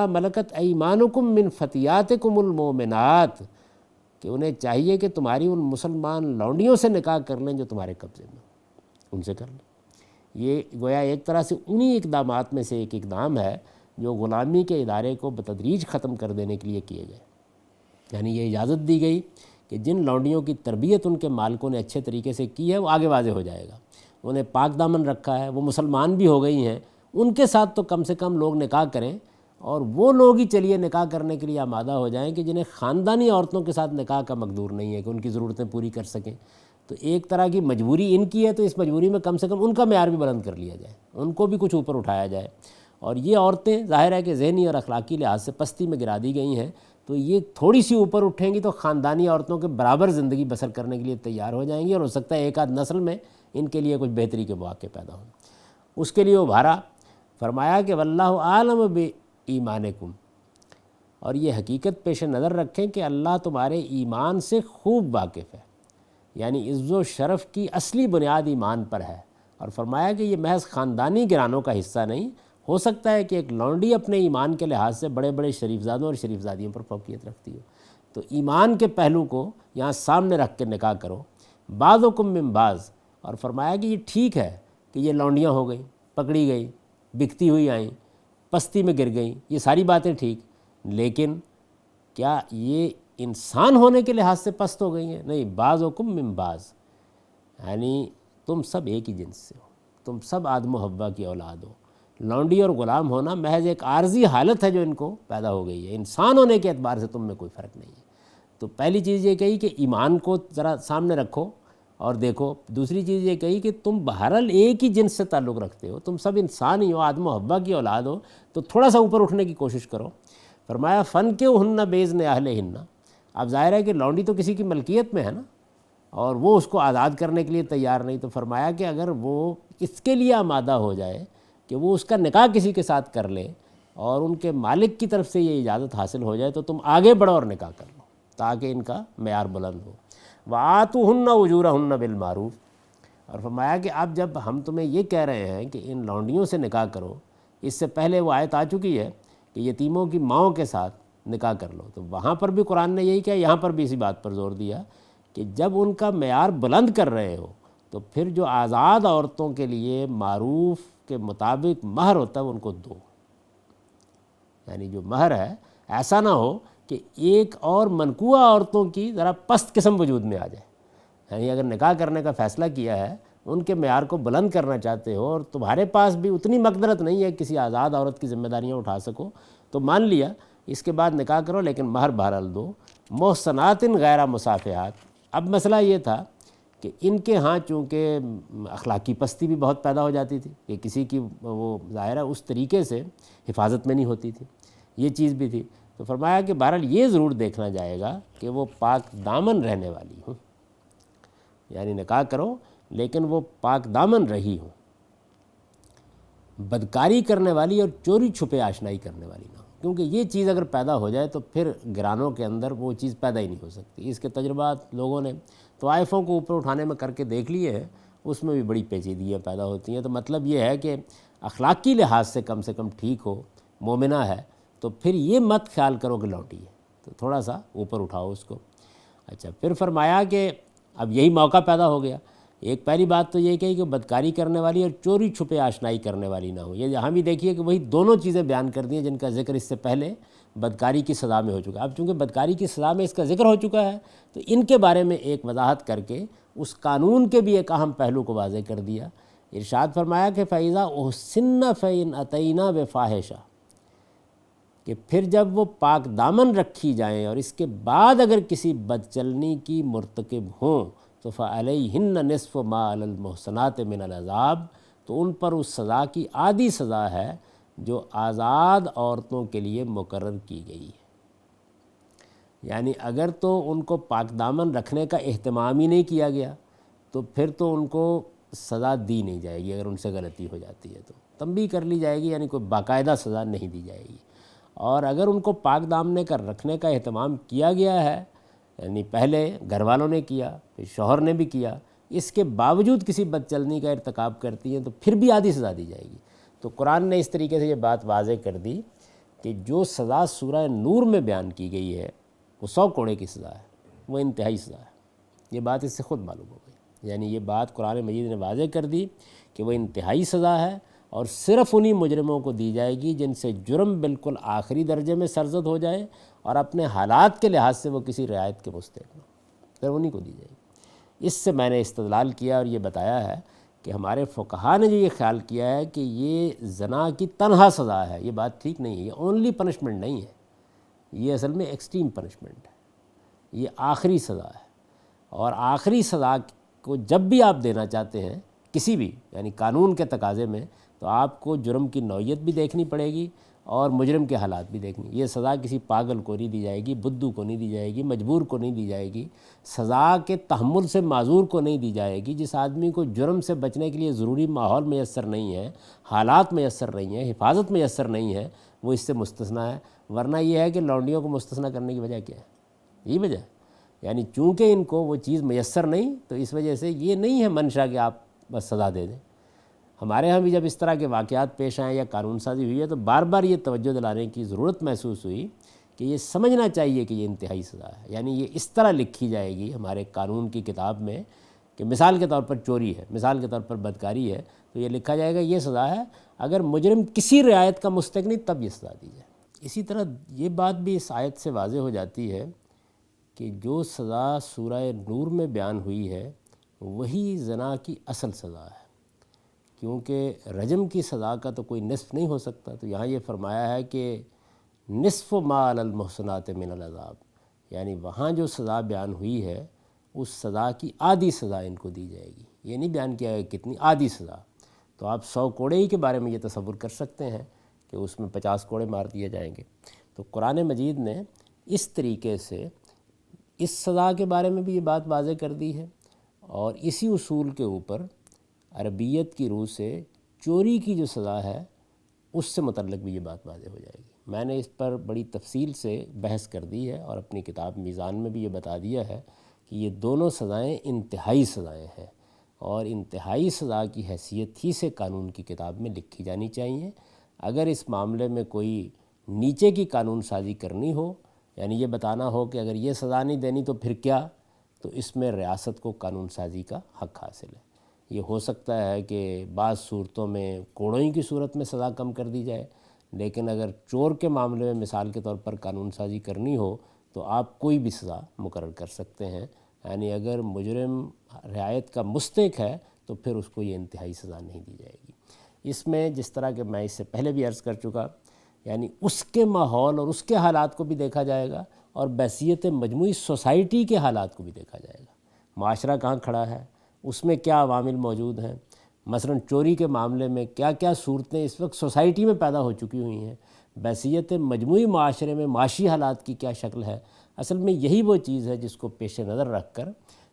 مَلَكَتْ أَيْمَانُكُم مِّن فَتِيَاتِكُمُ الْمُؤْمِنَاتِ، کہ انہیں چاہیے کہ تمہاری ان مسلمان لونڈیوں سے نکاح کر لیں جو تمہارے قبضے میں، ان سے کر لیں۔ یہ گویا ایک طرح سے انہی اقدامات میں سے ایک اقدام ہے جو غلامی کے ادارے کو بتدریج ختم کر دینے کے لیے کیے گئے۔ یعنی یہ اجازت دی گئی کہ جن لونڈیوں کی تربیت ان کے مالکوں نے اچھے طریقے سے کی ہے وہ آگے واضح ہو جائے گا، انہیں پاک دامن رکھا ہے، وہ مسلمان بھی ہو گئی ہیں، ان کے ساتھ تو کم سے کم لوگ نکاح کریں، اور وہ لوگ ہی چلیے نکاح کرنے کے لیے آمادہ ہو جائیں کہ جنہیں خاندانی عورتوں کے ساتھ نکاح کا مقدور نہیں ہے کہ ان کی ضرورتیں پوری کر سکیں۔ تو ایک طرح کی مجبوری ان کی ہے، تو اس مجبوری میں کم سے کم ان کا معیار بھی بلند کر لیا جائے، ان کو بھی کچھ اوپر اٹھایا جائے۔ اور یہ عورتیں ظاہر ہے کہ ذہنی اور اخلاقی لحاظ سے پستی میں گرا دی گئی ہیں، تو یہ تھوڑی سی اوپر اٹھیں گی تو خاندانی عورتوں کے برابر زندگی بسر کرنے کے لیے تیار ہو جائیں گی، اور ہو سکتا ہے ایک آدھ نسل میں ان کے لیے کچھ بہتری کے مواقع پیدا ہوں۔ اس کے لیے ابھارا، فرمایا کہ واللہ عالم بایمانکم، اور یہ حقیقت پیش نظر رکھیں کہ اللہ تمہارے ایمان سے خوب واقف ہے، یعنی عز و شرف کی اصلی بنیاد ایمان پر ہے۔ اور فرمایا کہ یہ محض خاندانی گرانوں کا حصہ نہیں، ہو سکتا ہے کہ ایک لونڈی اپنے ایمان کے لحاظ سے بڑے بڑے شریف زادوں اور شریف زادیوں پر فوقیت رکھتی ہو، تو ایمان کے پہلو کو یہاں سامنے رکھ کے نکاح کرو۔ بعضکم من بعض، اور فرمایا کہ یہ ٹھیک ہے کہ یہ لونڈیاں ہو گئیں، پکڑی گئی، بکتی ہوئی آئیں، پستی میں گر گئیں، یہ ساری باتیں ٹھیک، لیکن کیا یہ انسان ہونے کے لحاظ سے پست ہو گئی ہیں؟ نہیں، بعضکم من بعض، یعنی تم سب ایک ہی جنس سے ہو، تم سب آدم و حوا کی اولاد ہو۔ لونڈی اور غلام ہونا محض ایک عارضی حالت ہے جو ان کو پیدا ہو گئی ہے، انسان ہونے کے اعتبار سے تم میں کوئی فرق نہیں ہے۔ تو پہلی چیز یہ کہی کہ ایمان کو ذرا سامنے رکھو اور دیکھو، دوسری چیز یہ کہی کہ تم بہرحال ایک ہی جنس سے تعلق رکھتے ہو، تم سب انسان ہی ہو، آدم و حوا کی اولاد ہو، تو تھوڑا سا اوپر اٹھنے کی کوشش کرو۔ فرمایا فَانْكِحُوهُنَّ بِإِذْنِ أَهْلِهِنَّ، اب ظاہر ہے کہ لونڈی تو کسی کی ملکیت میں ہے نا، اور وہ اس کو آزاد کرنے کے لیے تیار نہیں، تو فرمایا کہ اگر وہ اس کے لیے آمادہ ہو جائے کہ وہ اس کا نکاح کسی کے ساتھ کر لے اور ان کے مالک کی طرف سے یہ اجازت حاصل ہو جائے، تو تم آگے بڑھو اور نکاح کر لو تاکہ ان کا معیار بلند ہو۔ وَآتُوهُنَّ أُجُورَهُنَّ بِالْمَعْرُوفِ، اور فرمایا کہ اب جب ہم تمہیں یہ کہہ رہے ہیں کہ ان لونڈیوں سے نکاح کرو، اس سے پہلے وہ آیت آ چکی ہے کہ یتیموں کی ماؤں کے ساتھ نکاح کر لو، تو وہاں پر بھی قرآن نے یہی کہا، یہاں پر بھی اسی بات پر زور دیا کہ جب ان کا معیار بلند کر رہے ہو تو پھر جو آزاد عورتوں کے لیے معروف کے مطابق مہر ہوتا ہے ان کو دو، یعنی جو مہر ہے ایسا نہ ہو کہ ایک اور منکوہ عورتوں کی ذرا پست قسم وجود میں آ جائے، یعنی اگر نکاح کرنے کا فیصلہ کیا ہے، ان کے معیار کو بلند کرنا چاہتے ہو اور تمہارے پاس بھی اتنی مقدرت نہیں ہے کسی آزاد عورت کی ذمہ داریاں اٹھا سکو، تو مان لیا اس کے بعد نکاح کرو، لیکن مہر بہرحال دو، محصنات غیر مصافحات۔ اب مسئلہ یہ تھا کہ ان کے ہاں چونکہ اخلاقی پستی بھی بہت پیدا ہو جاتی تھی کہ کسی کی وہ ظاہرہ اس طریقے سے حفاظت میں نہیں ہوتی تھی، یہ چیز بھی تھی، تو فرمایا کہ بہرحال یہ ضرور دیکھنا جائے گا کہ وہ پاک دامن رہنے والی ہوں، یعنی نکاح کرو لیکن وہ پاک دامن رہی ہوں، بدکاری کرنے والی اور چوری چھپے آشنائی کرنے والی نہ ہو، کیونکہ یہ چیز اگر پیدا ہو جائے تو پھر گرانوں کے اندر وہ چیز پیدا ہی نہیں ہو سکتی۔ اس کے تجربات لوگوں نے طوائفوں کو اوپر اٹھانے میں کر کے دیکھ لیے ہیں، اس میں بھی بڑی پیچیدگیاں پیدا ہوتی ہیں۔ تو مطلب یہ ہے کہ اخلاقی لحاظ سے کم ٹھیک ہو، مومنہ ہے، تو پھر یہ مت خیال کرو کہ لوٹی ہے، تو تھوڑا سا اوپر اٹھاؤ اس کو۔ اچھا، پھر فرمایا کہ اب یہی موقع پیدا ہو گیا۔ ایک پہلی بات تو یہ کہی کہ بدکاری کرنے والی اور چوری چھپے آشنائی کرنے والی نہ ہو، یہ یہاں بھی دیکھیے کہ وہی دونوں چیزیں بیان کر دی ہیں جن کا ذکر اس سے پہلے بدکاری کی سزا میں ہو چکا ہے۔ اب چونکہ بدکاری کی سزا میں اس کا ذکر ہو چکا ہے تو ان کے بارے میں ایک وضاحت کر کے اس قانون کے بھی ایک اہم پہلو کو واضح کر دیا۔ ارشاد فرمایا کہ فَإِذَا أُحْسِنَّ فَإِنْ أَتَيْنَا بِفَاحِشَةٍ، کہ پھر جب وہ پاک دامن رکھی جائیں اور اس کے بعد اگر کسی بدچلنی کی مرتکب ہوں تو فَعَلَيْهِنَّ نِصْفُ مَا عَلَى الْمُحْصَنَاتِ مِنَ الْعَذَابِ، تو ان پر اس سزا کی آدھی سزا ہے جو آزاد عورتوں کے لیے مقرر کی گئی ہے۔ یعنی اگر تو ان کو پاک دامن رکھنے کا اہتمام ہی نہیں کیا گیا تو پھر تو ان کو سزا دی نہیں جائے گی، اگر ان سے غلطی ہو جاتی ہے تو تنبیہ کر لی جائے گی، یعنی کوئی باقاعدہ سزا نہیں دی جائے گی۔ اور اگر ان کو پاک دامن کا رکھنے کا اہتمام کیا گیا ہے، یعنی پہلے گھر والوں نے کیا، پھر شوہر نے بھی کیا، اس کے باوجود کسی بدچلنی کا ارتکاب کرتی ہیں تو پھر بھی آدھی سزا دی جائے گی۔ تو قرآن نے اس طریقے سے یہ بات واضح کر دی کہ جو سزا سورہ نور میں بیان کی گئی ہے وہ 100 کوڑے کی سزا ہے، وہ انتہائی سزا ہے۔ یہ بات اس سے خود معلوم ہو گئی، یعنی یہ بات قرآن مجید نے واضح کر دی کہ وہ انتہائی سزا ہے اور صرف انہی مجرموں کو دی جائے گی جن سے جرم بالکل آخری درجے میں سرزد ہو جائے اور اپنے حالات کے لحاظ سے وہ کسی رعایت کے مستحق نہ ہو، پھر انہی کو دی جائے گی۔ اس سے میں نے استدلال کیا اور یہ بتایا ہے کہ ہمارے فقہا نے جو یہ خیال کیا ہے کہ یہ زنا کی تنہا سزا ہے، یہ بات ٹھیک نہیں ہے، یہ اونلی پنشمنٹ نہیں ہے، یہ اصل میں ایکسٹریم پنشمنٹ ہے، یہ آخری سزا ہے۔ اور آخری سزا کو جب بھی آپ دینا چاہتے ہیں کسی بھی یعنی قانون کے تقاضے میں، تو آپ کو جرم کی نوعیت بھی دیکھنی پڑے گی اور مجرم کے حالات بھی دیکھنی۔ یہ سزا کسی پاگل کو نہیں دی جائے گی، بدھو کو نہیں دی جائے گی، مجبور کو نہیں دی جائے گی، سزا کے تحمل سے معذور کو نہیں دی جائے گی۔ جس آدمی کو جرم سے بچنے کے لیے ضروری ماحول میسر نہیں ہے، حالات میسر نہیں ہیں، حفاظت میسر نہیں ہے، وہ اس سے مستثنیٰ ہے۔ ورنہ یہ ہے کہ لونڈیوں کو مستثنیٰ کرنے کی وجہ کیا ہے؟ یہی وجہ ہے، یعنی چونکہ ان کو وہ چیز میسر نہیں تو اس وجہ سے یہ نہیں ہے منشا کہ آپ بس سزا دے دیں۔ ہمارے ہاں بھی جب اس طرح کے واقعات پیش آئیں یا قانون سازی ہوئی ہے تو بار بار یہ توجہ دلانے کی ضرورت محسوس ہوئی کہ یہ سمجھنا چاہیے کہ یہ انتہائی سزا ہے، یعنی یہ اس طرح لکھی جائے گی ہمارے قانون کی کتاب میں کہ مثال کے طور پر چوری ہے، مثال کے طور پر بدکاری ہے، تو یہ لکھا جائے گا یہ سزا ہے، اگر مجرم کسی رعایت کا مستحق نہیں تب یہ سزا دی جائے۔ اسی طرح یہ بات بھی اس آیت سے واضح ہو جاتی ہے کہ جو سزا سورہ نور میں بیان ہوئی ہے وہی زنا کی اصل سزا ہے، کیونکہ رجم کی سزا کا تو کوئی نصف نہیں ہو سکتا، تو یہاں یہ فرمایا ہے کہ نصف ما علی المحصنات من العذاب، یعنی وہاں جو سزا بیان ہوئی ہے اس سزا کی آدھی سزا ان کو دی جائے گی۔ یہ نہیں بیان کیا ہے کتنی، آدھی سزا۔ تو آپ 100 کوڑے ہی کے بارے میں یہ تصور کر سکتے ہیں کہ اس میں 50 کوڑے مار دیے جائیں گے۔ تو قرآن مجید نے اس طریقے سے اس سزا کے بارے میں بھی یہ بات واضح کر دی ہے، اور اسی اصول کے اوپر عربیت کی روح سے چوری کی جو سزا ہے اس سے متعلق بھی یہ بات واضح ہو جائے گی۔ میں نے اس پر بڑی تفصیل سے بحث کر دی ہے اور اپنی کتاب میزان میں بھی یہ بتا دیا ہے کہ یہ دونوں سزائیں انتہائی سزائیں ہیں اور انتہائی سزا کی حیثیت ہی سے قانون کی کتاب میں لکھی جانی چاہیے۔ اگر اس معاملے میں کوئی نیچے کی قانون سازی کرنی ہو، یعنی یہ بتانا ہو کہ اگر یہ سزا نہیں دینی تو پھر کیا، تو اس میں ریاست کو قانون سازی کا حق حاصل ہے۔ یہ ہو سکتا ہے کہ بعض صورتوں میں کوڑوئی کی صورت میں سزا کم کر دی جائے، لیکن اگر چور کے معاملے میں مثال کے طور پر قانون سازی کرنی ہو تو آپ کوئی بھی سزا مقرر کر سکتے ہیں، یعنی اگر مجرم رعایت کا مستحق ہے تو پھر اس کو یہ انتہائی سزا نہیں دی جائے گی۔ اس میں جس طرح کہ میں اس سے پہلے بھی عرض کر چکا، یعنی اس کے ماحول اور اس کے حالات کو بھی دیکھا جائے گا، اور بحیثیت مجموعی سوسائٹی کے حالات کو بھی دیکھا جائے گا۔ معاشرہ کہاں کھڑا ہے، اس میں کیا عوامل موجود ہیں، مثلا چوری کے معاملے میں کیا کیا صورتیں اس وقت سوسائٹی میں پیدا ہو چکی ہوئی ہیں، بحیثیت مجموعی معاشرے میں معاشی حالات کی کیا شکل ہے۔ اصل میں یہی وہ چیز ہے جس کو پیش نظر رکھ کر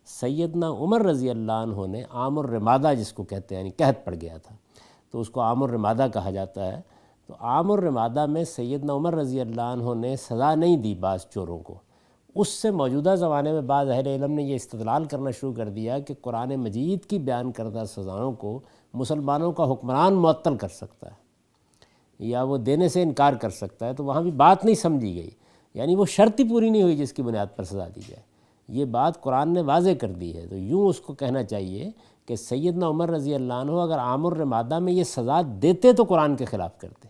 سیدنا عمر رضی اللہ عنہ نے عام الرمادہ جس کو کہتے ہیں، یعنی قحط پڑ گیا تھا تو اس کو عام الرمادہ کہا جاتا ہے، تو عام الرمادہ میں سیدنا عمر رضی اللہ عنہ نے سزا نہیں دی بعض چوروں کو۔ اس سے موجودہ زمانے میں بعض اہل علم نے یہ استدلال کرنا شروع کر دیا کہ قرآن مجید کی بیان کردہ سزاؤں کو مسلمانوں کا حکمران معطل کر سکتا ہے یا وہ دینے سے انکار کر سکتا ہے، تو وہاں بھی بات نہیں سمجھی گئی، یعنی وہ شرط ہی پوری نہیں ہوئی جس کی بنیاد پر سزا دی جائے۔ یہ بات قرآن نے واضح کر دی ہے، تو یوں اس کو کہنا چاہیے کہ سیدنا عمر رضی اللہ عنہ اگر عام الرمادہ میں یہ سزا دیتے تو قرآن کے خلاف کرتے۔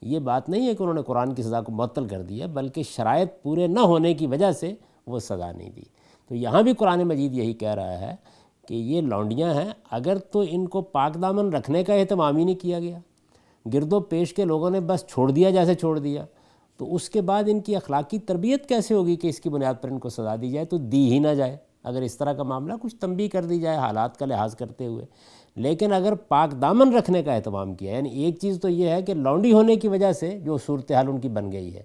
یہ بات نہیں ہے کہ انہوں نے قرآن کی سزا کو معطل کر دیا، بلکہ شرائط پورے نہ ہونے کی وجہ سے وہ سزا نہیں دی۔ تو یہاں بھی قرآن مجید یہی کہہ رہا ہے کہ یہ لونڈیاں ہیں، اگر تو ان کو پاک دامن رکھنے کا اہتمام ہی نہیں کیا گیا، گرد و پیش کے لوگوں نے بس چھوڑ دیا جیسے چھوڑ دیا، تو اس کے بعد ان کی اخلاقی تربیت کیسے ہوگی کہ اس کی بنیاد پر ان کو سزا دی جائے؟ تو دی ہی نہ جائے، اگر اس طرح کا معاملہ کچھ تنبیہ کر دی جائے حالات کا لحاظ کرتے ہوئے۔ لیکن اگر پاک دامن رکھنے کا اہتمام کیا، یعنی ایک چیز تو یہ ہے کہ لونڈی ہونے کی وجہ سے جو صورتحال ان کی بن گئی ہے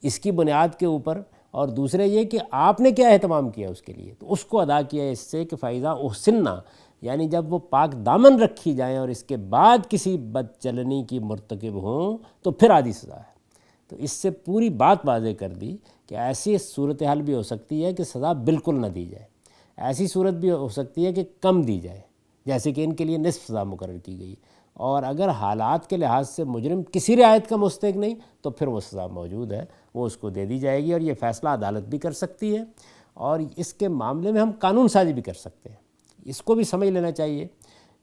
اس کی بنیاد کے اوپر، اور دوسرے یہ کہ آپ نے کیا اہتمام کیا اس کے لیے، تو اس کو ادا کیا اس سے کہ فائزہ احسنہ، یعنی جب وہ پاک دامن رکھی جائیں اور اس کے بعد کسی بد چلنی کی مرتکب ہوں تو پھر آدھی سزا ہے۔ تو اس سے پوری بات واضح کر دی کہ ایسی صورتحال بھی ہو سکتی ہے کہ سزا بالکل نہ دی جائے، ایسی صورت بھی ہو سکتی ہے کہ کم دی جائے، جیسے کہ ان کے لیے نصف سزا مقرر کی گئی، اور اگر حالات کے لحاظ سے مجرم کسی رعایت کا مستحق نہیں تو پھر وہ سزا موجود ہے، وہ اس کو دے دی جائے گی، اور یہ فیصلہ عدالت بھی کر سکتی ہے، اور اس کے معاملے میں ہم قانون سازی بھی کر سکتے ہیں۔ اس کو بھی سمجھ لینا چاہیے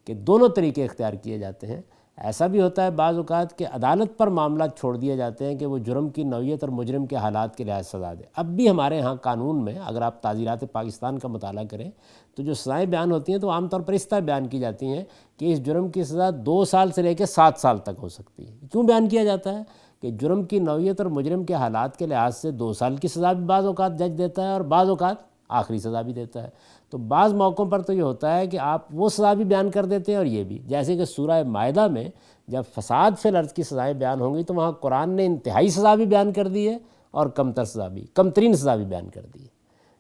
کہ دونوں طریقے اختیار کیے جاتے ہیں۔ ایسا بھی ہوتا ہے بعض اوقات کہ عدالت پر معاملات چھوڑ دیے جاتے ہیں کہ وہ جرم کی نوعیت اور مجرم کے حالات کے لحاظ سزا دے۔ اب بھی ہمارے ہاں قانون میں اگر آپ تعزیرات پاکستان کا مطالعہ کریں تو جو سزائیں بیان ہوتی ہیں تو عام طور پر اس طرح بیان کی جاتی ہیں کہ اس جرم کی سزا 2 سال سے لے کے 7 سال تک ہو سکتی ہے۔ کیوں بیان کیا جاتا ہے؟ کہ جرم کی نوعیت اور مجرم کے حالات کے لحاظ سے 2 سال کی سزا بھی بعض اوقات جج دیتا ہے اور بعض اوقات آخری سزا بھی دیتا ہے۔ تو بعض موقعوں پر تو یہ ہوتا ہے کہ آپ وہ سزا بھی بیان کر دیتے ہیں اور یہ بھی، جیسے کہ سورہ مائدہ میں جب فساد فی الارض کی سزائیں بیان ہوں گی تو وہاں قرآن نے انتہائی سزا بھی بیان کر دی ہے اور کم ترین سزا بھی بیان کر دی ہے،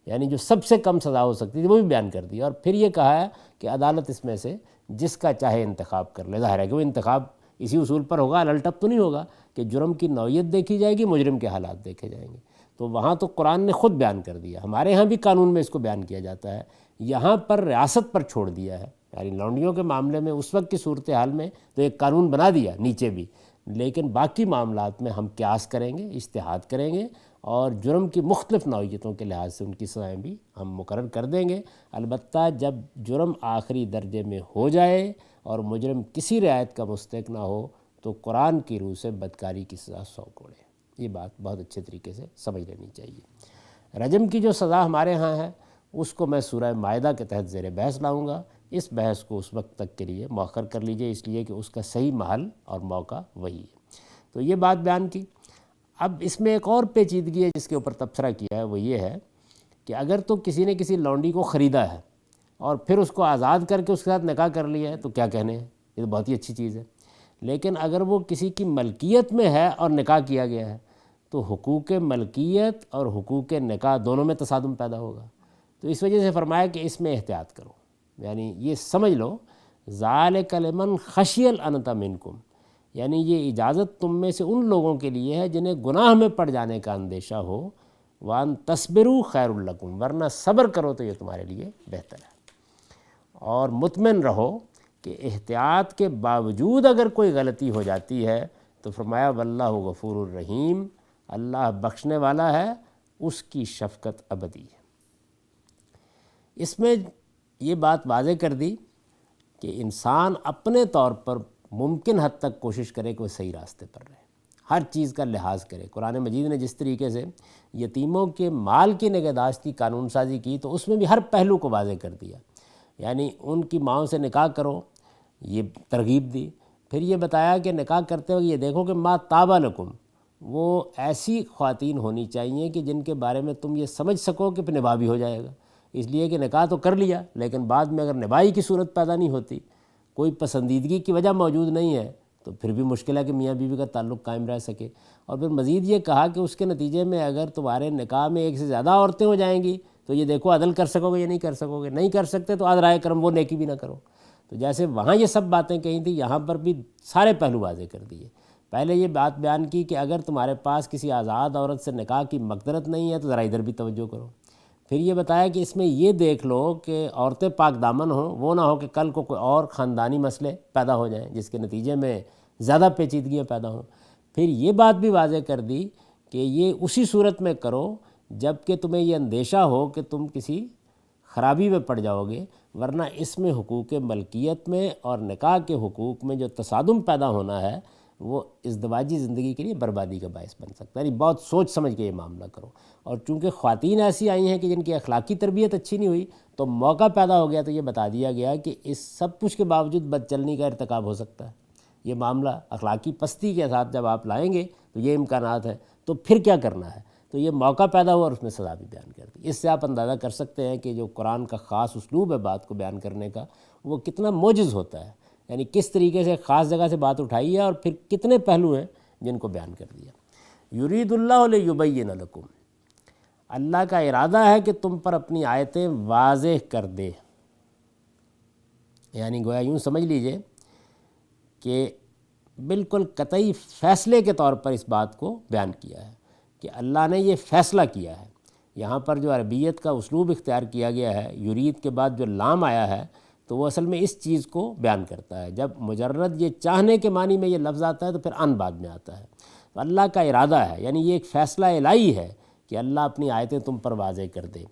یعنی جو سب سے کم سزا ہو سکتی تھی وہ بھی بیان کر دی ہے، اور پھر یہ کہا ہے کہ عدالت اس میں سے جس کا چاہے انتخاب کر لے۔ ظاہر ہے کہ وہ انتخاب اسی اصول پر ہوگا، الٹپ تو نہیں ہوگا کہ جرم کی نوعیت دیکھی جائے گی، مجرم کے حالات دیکھے جائیں گے۔ تو وہاں تو قرآن نے خود بیان کر دیا، ہمارے ہاں بھی قانون میں اس کو بیان کیا جاتا ہے، یہاں پر ریاست پر چھوڑ دیا ہے۔ یعنی لونڈیوں کے معاملے میں اس وقت کی صورتحال میں تو ایک قانون بنا دیا نیچے بھی، لیکن باقی معاملات میں ہم قیاس کریں گے، اجتہاد کریں گے، اور جرم کی مختلف نوعیتوں کے لحاظ سے ان کی سزائیں بھی ہم مقرر کر دیں گے۔ البتہ جب جرم آخری درجے میں ہو جائے اور مجرم کسی رعایت کا مستحق نہ ہو تو قرآن کی روح سے بدکاری کی سزا 100 کوڑے۔ یہ بات بہت اچھے طریقے سے سمجھ لینی چاہیے۔ رجم کی جو سزا ہمارے ہاں ہے اس کو میں سورہ مائدہ کے تحت زیر بحث لاؤں گا، اس بحث کو اس وقت تک کے لیے مؤخر کر لیجئے، اس لیے کہ اس کا صحیح محل اور موقع وہی ہے۔ تو یہ بات بیان کی۔ اب اس میں ایک اور پیچیدگی ہے جس کے اوپر تبصرہ کیا ہے، وہ یہ ہے کہ اگر تو کسی نے کسی لونڈی کو خریدا ہے اور پھر اس کو آزاد کر کے اس کے ساتھ نکاح کر لیا ہے تو کیا کہنے ہیں، یہ تو بہت ہی اچھی چیز ہے۔ لیکن اگر وہ کسی کی ملکیت میں ہے اور نکاح کیا گیا ہے تو حقوق ملکیت اور حقوق نکاح دونوں میں تصادم پیدا ہوگا۔ تو اس وجہ سے فرمایا کہ اس میں احتیاط کرو، یعنی یہ سمجھ لو ذالک لمن خشی العنت منکم، یعنی یہ اجازت تم میں سے ان لوگوں کے لیے ہے جنہیں گناہ میں پڑ جانے کا اندیشہ ہو، وان تصبروا خیر لکم، ورنہ صبر کرو تو یہ تمہارے لیے بہتر ہے۔ اور مطمئن رہو کہ احتیاط کے باوجود اگر کوئی غلطی ہو جاتی ہے تو فرمایا واللہ غفور الرحیم، اللہ بخشنے والا ہے، اس کی شفقت ابدی ہے۔ اس میں یہ بات واضح کر دی کہ انسان اپنے طور پر ممکن حد تک کوشش کرے کہ وہ صحیح راستے پر رہے، ہر چیز کا لحاظ کرے۔ قرآن مجید نے جس طریقے سے یتیموں کے مال کی نگہداشت کی قانون سازی کی تو اس میں بھی ہر پہلو کو واضح کر دیا، یعنی ان کی ماؤں سے نکاح کرو، یہ ترغیب دی۔ پھر یہ بتایا کہ نکاح کرتے وقت یہ دیکھو کہ ما طاب لکم، وہ ایسی خواتین ہونی چاہیے کہ جن کے بارے میں تم یہ سمجھ سکو کہ پھر نباہ بھی ہو جائے گا، اس لیے کہ نکاح تو کر لیا لیکن بعد میں اگر نباہی کی صورت پیدا نہیں ہوتی، کوئی پسندیدگی کی وجہ موجود نہیں ہے، تو پھر بھی مشکل ہے کہ میاں بیوی کا تعلق قائم رہ سکے۔ اور پھر مزید یہ کہا کہ اس کے نتیجے میں اگر تمہارے نکاح میں ایک سے زیادہ عورتیں ہو جائیں گی تو یہ دیکھو عدل کر سکو گے یا نہیں کر سکو گے، نہیں کر سکتے تو آدرائے کرم وہ نیکی بھی نہ کرو۔ تو جیسے وہاں یہ سب باتیں کہی تھیں، یہاں پر بھی سارے پہلو واضح کر دیے۔ پہلے یہ بات بیان کی کہ اگر تمہارے پاس کسی آزاد عورت سے نکاح کی مقدرت نہیں ہے تو ذرا ادھر بھی توجہ کرو۔ پھر یہ بتایا کہ اس میں یہ دیکھ لو کہ عورتیں پاک دامن ہوں، وہ نہ ہو کہ کل کو کوئی اور خاندانی مسئلے پیدا ہو جائیں جس کے نتیجے میں زیادہ پیچیدگیاں پیدا ہوں۔ پھر یہ بات بھی واضح کر دی کہ یہ اسی صورت میں کرو جب کہ تمہیں یہ اندیشہ ہو کہ تم کسی خرابی میں پڑ جاؤ گے، ورنہ اس میں حقوق ملکیت میں اور نکاح کے حقوق میں جو تصادم پیدا ہونا ہے وہ ازدواجی زندگی کے لیے بربادی کا باعث بن سکتا ہے۔ یعنی بہت سوچ سمجھ کے یہ معاملہ کرو۔ اور چونکہ خواتین ایسی آئی ہیں کہ جن کی اخلاقی تربیت اچھی نہیں ہوئی تو موقع پیدا ہو گیا، تو یہ بتا دیا گیا کہ اس سب کچھ کے باوجود بد چلنی کا ارتکاب ہو سکتا ہے۔ یہ معاملہ اخلاقی پستی کے ساتھ جب آپ لائیں گے تو یہ امکانات ہیں، تو پھر کیا کرنا ہے؟ تو یہ موقع پیدا ہوا اور اس میں سزا بھی بیان کر دی۔ اس سے آپ اندازہ کر سکتے ہیں کہ جو قرآن کا خاص اسلوب ہے بات کو بیان کرنے کا، وہ کتنا موجز ہوتا ہے، یعنی کس طریقے سے خاص جگہ سے بات اٹھائی ہے اور پھر کتنے پہلو ہیں جن کو بیان کر دیا۔ یرید اللہ لیبین لکم، اللہ کا ارادہ ہے کہ تم پر اپنی آیتیں واضح کر دے، یعنی گویا یوں سمجھ لیجئے کہ بالکل قطعی فیصلے کے طور پر اس بات کو بیان کیا ہے کہ اللہ نے یہ فیصلہ کیا ہے۔ یہاں پر جو عربیت کا اسلوب اختیار کیا گیا ہے، یرید کے بعد جو لام آیا ہے تو وہ اصل میں اس چیز کو بیان کرتا ہے۔ جب مجرد یہ چاہنے کے معنی میں یہ لفظ آتا ہے تو پھر ان بعد میں آتا ہے، تو اللہ کا ارادہ ہے، یعنی یہ ایک فیصلہ الہی ہے کہ اللہ اپنی آیتیں تم پر واضح کر دے۔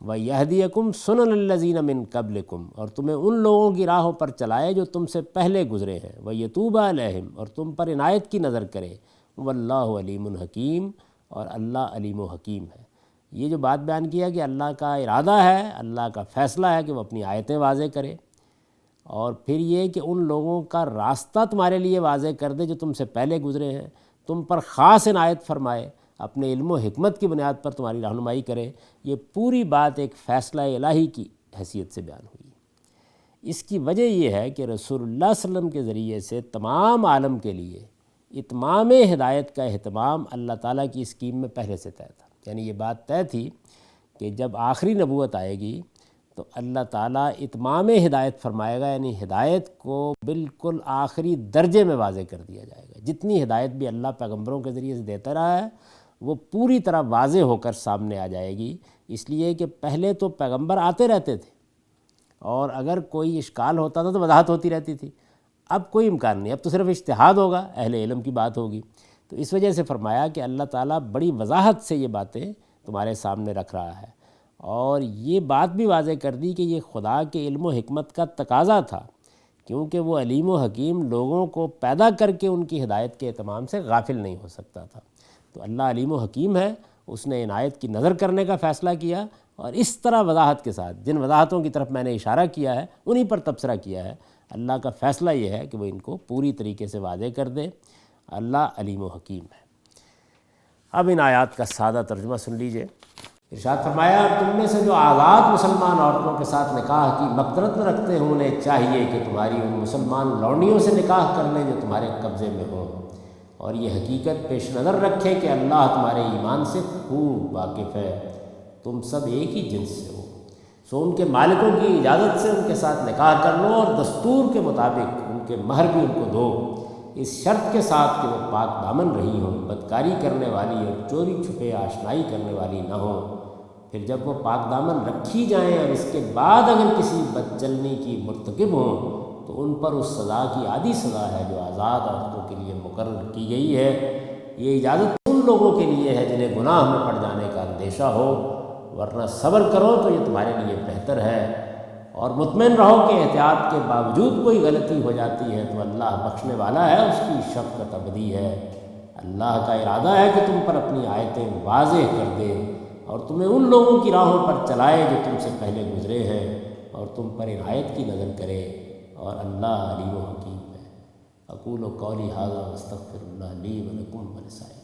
وَيَهْدِيَكُمْ سُنَنَ الَّذِينَ مِن قَبْلِكُمْ، اور تمہیں ان لوگوں کی راہوں پر چلائے جو تم سے پہلے گزرے ہیں۔ وَيَتُوبَ عَلَيْهِمْ، اور تم پر عنایت کی نظر کرے۔ وَاللَّهُ عَلِيمٌ حکیم، اور اللہ علیم و حکیم ہے۔ یہ جو بات بیان کیا کہ اللہ کا ارادہ ہے، اللہ کا فیصلہ ہے کہ وہ اپنی آیتیں واضح کرے، اور پھر یہ کہ ان لوگوں کا راستہ تمہارے لیے واضح کر دے جو تم سے پہلے گزرے ہیں، تم پر خاص عنایت فرمائے، اپنے علم و حکمت کی بنیاد پر تمہاری رہنمائی کرے۔ یہ پوری بات ایک فیصلہ الہی کی حیثیت سے بیان ہوئی۔ اس کی وجہ یہ ہے کہ رسول اللہ صلی اللہ علیہ وسلم کے ذریعے سے تمام عالم کے لیے اتمام ہدایت کا اہتمام اللہ تعالیٰ کی اسکیم میں پہلے سے طے تھا۔ یعنی یہ بات طے تھی کہ جب آخری نبوت آئے گی تو اللہ تعالیٰ اتمام ہدایت فرمائے گا، یعنی ہدایت کو بالکل آخری درجے میں واضح کر دیا جائے گا۔ جتنی ہدایت بھی اللہ پیغمبروں کے ذریعے سے دیتا رہا ہے وہ پوری طرح واضح ہو کر سامنے آ جائے گی، اس لیے کہ پہلے تو پیغمبر آتے رہتے تھے اور اگر کوئی اشکال ہوتا تھا تو وضاحت ہوتی رہتی تھی۔ اب کوئی امکان نہیں، اب تو صرف اجتہاد ہوگا، اہل علم کی بات ہوگی۔ تو اس وجہ سے فرمایا کہ اللہ تعالیٰ بڑی وضاحت سے یہ باتیں تمہارے سامنے رکھ رہا ہے، اور یہ بات بھی واضح کر دی کہ یہ خدا کے علم و حکمت کا تقاضا تھا، کیونکہ وہ علیم و حکیم لوگوں کو پیدا کر کے ان کی ہدایت کے اہتمام سے غافل نہیں ہو سکتا تھا۔ تو اللہ علیم و حکیم ہے، اس نے عنایت کی نظر کرنے کا فیصلہ کیا، اور اس طرح وضاحت کے ساتھ جن وضاحتوں کی طرف میں نے اشارہ کیا ہے انہی پر تبصرہ کیا ہے۔ اللہ کا فیصلہ یہ ہے کہ وہ ان کو پوری طریقے سے واضح کر دے۔ اللہ علیم و حکیم ہے۔ اب ان آیات کا سادہ ترجمہ سن لیجئے۔ ارشاد فرمایا، تم میں سے جو آزاد مسلمان عورتوں کے ساتھ نکاح کی مقدرت نہ رکھتے ہوں انہیں چاہیے کہ تمہاری ان مسلمان لونڈیوں سے نکاح کر لیں جو تمہارے قبضے میں ہوں، اور یہ حقیقت پیش نظر رکھے کہ اللہ تمہارے ایمان سے خوب واقف ہے، تم سب ایک ہی جنس سے ہو۔ سو ان کے مالکوں کی اجازت سے ان کے ساتھ نکاح کر لو، اور دستور کے مطابق ان کے مہر بھی ان کو دو، اس شرط کے ساتھ کہ وہ پاک دامن رہی ہوں، بدکاری کرنے والی اور چوری چھپے آشنائی کرنے والی نہ ہوں۔ پھر جب وہ پاک دامن رکھی جائیں اور اس کے بعد اگر کسی بد چلنی کی مرتکب ہوں تو ان پر اس سزا کی عادی سزا ہے جو آزاد عورتوں کے لیے مقرر کی گئی ہے۔ یہ اجازت ان لوگوں کے لیے ہے جنہیں گناہ میں پڑ جانے کا اندیشہ ہو، ورنہ صبر کرو تو یہ تمہارے لیے بہتر ہے، اور مطمئن رہو کہ احتیاط کے باوجود کوئی غلطی ہو جاتی ہے تو اللہ بخشنے والا ہے، اس کی شفقت ابدی ہے۔ اللہ کا ارادہ ہے کہ تم پر اپنی آیتیں واضح کر دے اور تمہیں ان لوگوں کی راہوں پر چلائے جو تم سے پہلے گزرے ہیں، اور تم پر عنایت کی نظر کرے، اور اللہ علیم و حکیم ہے۔ اقول قولی ھذا واستغفر اللہ لی ولکم ولسائر